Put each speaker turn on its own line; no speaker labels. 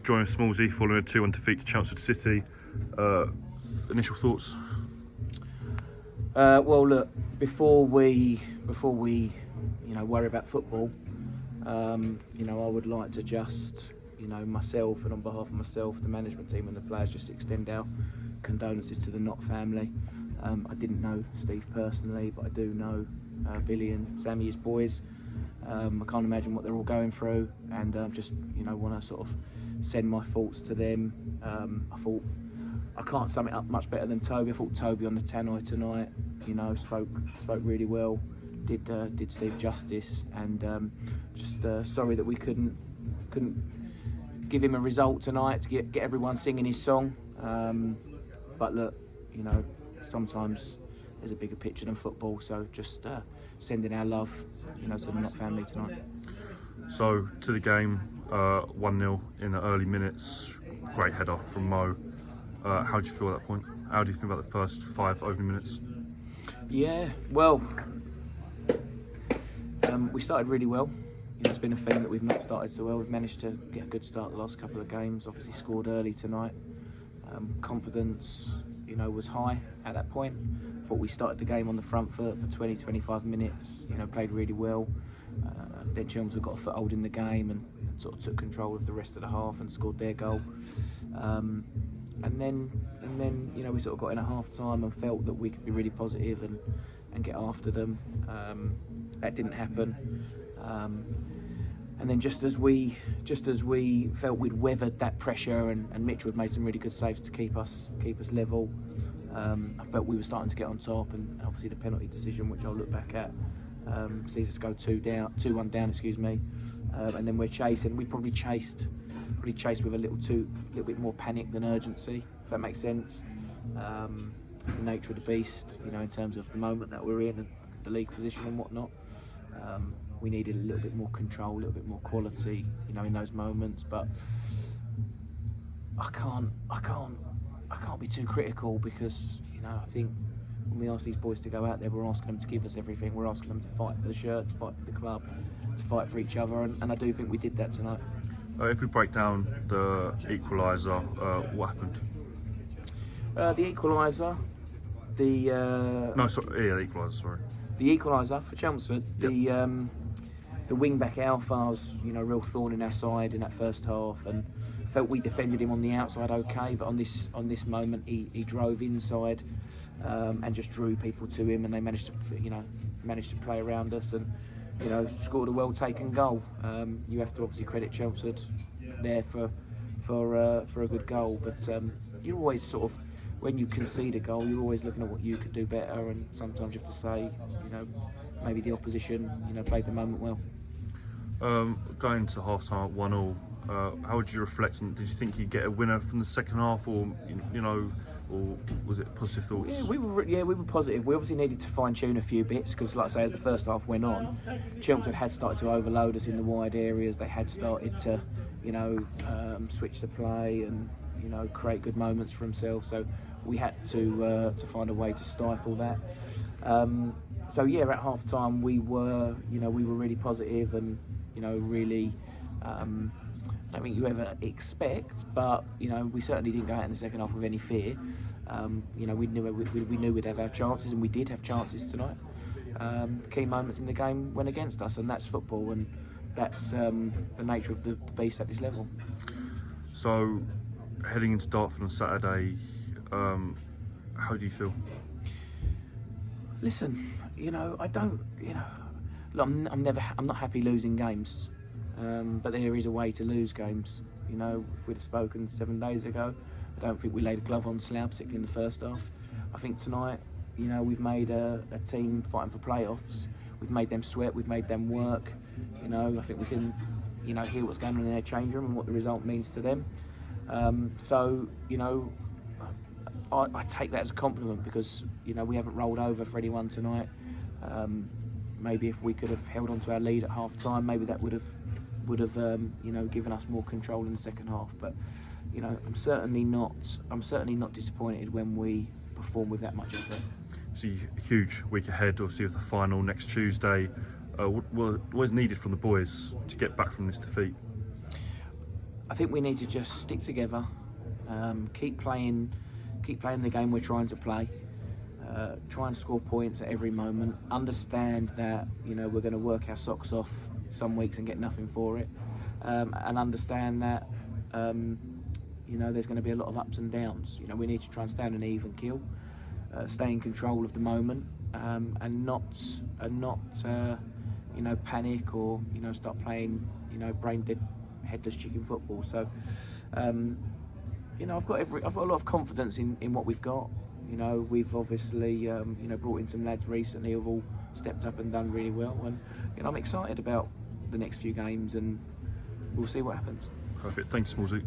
joining Smallsy following a 2-1 defeat to Chelmsford City. Initial thoughts?
Well, look, before we worry about football, I would like to just, myself and on behalf of myself, the management team and the players, just extend our condolences to the Knott family. I didn't know Steve personally, but I do know Billy and Sammy, his boys. I can't imagine what they're all going through, and just want to sort of send my thoughts to them. I thought I can't sum it up much better than Toby. I thought Toby on the tannoy tonight, spoke really well, did Steve justice, and just sorry that we couldn't give him a result tonight to get everyone singing his song. But look, sometimes there's a bigger picture than football, so just sending our love, to the Knott family tonight.
So to the game, 1-0 in the early minutes, great header from Mo. How do you feel at that point? How do you think about the first 5 opening minutes?
Yeah, well, we started really well. It's been a thing that we've not started so well. We've managed to get a good start the last couple of games. Obviously scored early tonight. Confidence, was high at that point. Thought we started the game on the front foot for 20-25 minutes. Played really well. Then Chelmsford got a foothold in the game and sort of took control of the rest of the half and scored their goal. And then we sort of got in a half time and felt that we could be really positive and get after them. That didn't happen. And then just as we felt we'd weathered that pressure and Mitchell had made some really good saves to keep us level, I felt we were starting to get on top, and obviously the penalty decision, which I'll look back at, sees us go 2-1 down, and then we're chasing. We probably chased with a little bit more panic than urgency, if that makes sense. It's the nature of the beast, in terms of the moment that we're in and the league position and whatnot. We needed a little bit more control, a little bit more quality, in those moments. But I can't be too critical, because I think when we ask these boys to go out there, we're asking them to give us everything. We're asking them to fight for the shirt, to fight for the club, to fight for each other, and I do think we did that tonight.
If we break down the equaliser, what happened?
The equaliser, the
equaliser. Sorry.
The equaliser for Chelmsford.
Yep.
The wing back Alpha was, real thorn in our side in that first half, and felt we defended him on the outside okay, but on this moment he drove inside and just drew people to him, and they managed to play around us and scored a well taken goal. You have to obviously credit Chelmsford there for a good goal, but you're always sort of, when you concede a goal, you're always looking at what you could do better, and sometimes you have to say, maybe the opposition, played the moment well.
Going to half time at 1-1, how would you reflect on? Did you think you'd get a winner from the second half, or or was it positive thoughts?
Yeah, we were positive. We obviously needed to fine tune a few bits, because, like I say, as the first half went on, Chelmsford had started to overload us in the wide areas. They had started to, switch the play and create good moments for themselves. So we had to find a way to stifle that. So yeah, at half time we were really positive and really. I don't think you ever expect, but we certainly didn't go out in the second half with any fear. We knew we'd have our chances, and we did have chances tonight. Key moments in the game went against us, and that's football, and that's the nature of the beast at this level.
So, heading into Dartford on Saturday, how do you feel?
Listen, I don't, look, I'm not happy losing games. But there is a way to lose games. If we'd have spoken 7 days ago, I don't think we laid a glove on Slough, particularly in the first half. I think tonight, we've made a team fighting for playoffs. We've made them sweat, we've made them work. I think we can, hear what's going on in their change room and what the result means to them. I take that as a compliment, because, we haven't rolled over for anyone tonight. Maybe if we could have held on to our lead at half time, maybe that would have given us more control in the second half. But I'm certainly not disappointed when we perform with that much effort.
So a huge week ahead, obviously, with the final next Tuesday. What is needed from the boys to get back from this defeat?
I think we need to just stick together, keep playing the game we're trying to play, try and score points at every moment. Understand that we're going to work our socks off some weeks and get nothing for it, and understand that there's going to be a lot of ups and downs. We need to try and stand an even keel, stay in control of the moment, and not panic or start playing brain dead, headless chicken football. So I've got a lot of confidence in what we've got. We've obviously brought in some lads recently who've all stepped up and done really well, and I'm excited about the next few games, and we'll see what happens.
Perfect. Thanks, Smallsy.